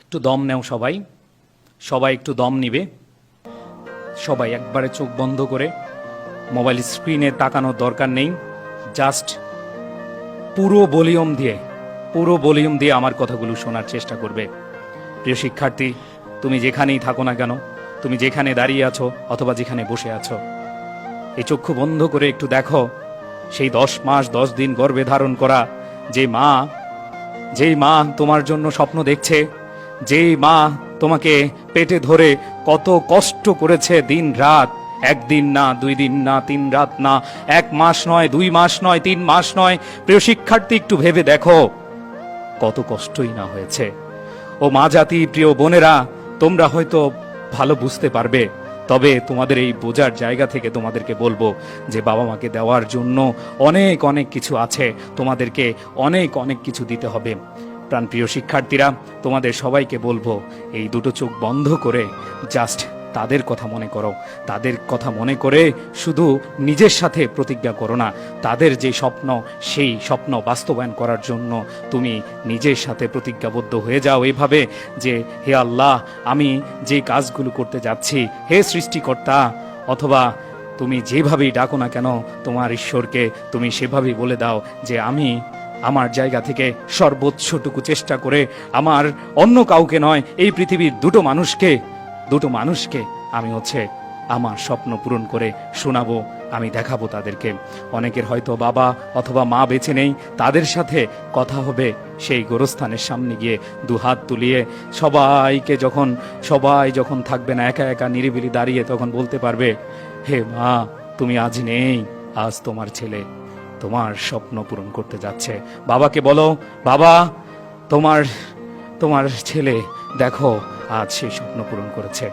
একটু দম নেও সবাই, সবাই একটু দম নিবে। সবাই একবারে চোখ বন্ধ করে, মোবাইল স্ক্রিনে তাকানোর দরকার নেই। জাস্ট পুরো ভলিউম দিয়ে আমার কথাগুলো শোনার চেষ্টা করবে। প্রিয় শিক্ষার্থী, তুমি যেখানেই থাকো না কেন, তুমি যেখানে দাঁড়িয়ে আছো অথবা যেখানে বসে আছো, এই চক্ষু বন্ধ করে একটু দেখো সেই 10 মাস 10 দিন গর্ভে ধারণ করা যেই মা তোমার জন্য স্বপ্ন দেখছে, যেই মা তোমাকে পেটে ধরে কত কষ্ট করেছে দিন রাত, একদিন না, 2 দিন না, 3 রাত না, 1 মাস নয়, 2 মাস নয়, 3 মাস নয়। প্রিয় শিক্ষার্থী, একটু ভেবে দেখো কত কষ্টই না হয়েছে। ও মা জাতি, প্রিয় বোনেরা, তোমরা হয়তো ভালো বুঝতে পারবে, তবে তোমাদের এই বোঝার জায়গা থেকে তোমাদেরকে বলবো যে বাবা মাকে দেওয়ার জন্য অনেক অনেক কিছু আছে, তোমাদেরকে অনেক অনেক কিছু দিতে হবে। প্রাণপ্রিয় শিক্ষার্থীরা, তোমাদের সবাইকে বলবো এই দুটো চোখ বন্ধ করে জাস্ট তাদের কথা মনে করো। তাদের কথা মনে করে শুধু নিজের সাথে প্রতিজ্ঞা করো না, তাদের যে স্বপ্ন সেই স্বপ্ন বাস্তবায়ন করার জন্য তুমি নিজের সাথে প্রতিজ্ঞাবদ্ধ হয়ে যাও এইভাবে যে, হে আল্লাহ, আমি যে কাজগুলো করতে যাচ্ছি, হে সৃষ্টিকর্তা, অথবা তুমি যেভাবেই ডাকো না কেন তোমার ঈশ্বরকে, তুমি সেভাবেই বলে দাও যে আমি আমার জায়গা থেকে সর্বোচ্চটুকু চেষ্টা করে, আমার অন্য কাউকে নয়, এই পৃথিবীর দুটো মানুষকে আমি আমার স্বপ্ন পূরণ করে শোনাবো, আমি দেখাবো তাদেরকে। অনেকের হয়তো বাবা অথবা মা বেঁচে নেই, তাদের সাথে কথা হবে সেই গোরস্থানের সামনে গিয়ে দুহাত তুলিয়ে। সবাই যখন থাকবে না, একা একা নিরিবিলি দাঁড়িয়ে, তখন বলতে পারবে, হে মা, তুমি আজ নেই, আজ তোমার ছেলে তোমার স্বপ্ন পূরণ করতে যাচ্ছে। বাবাকে বলো, বাবা, তোমার ছেলে দেখো আজ সেই স্বপ্ন পূরণ করেছে।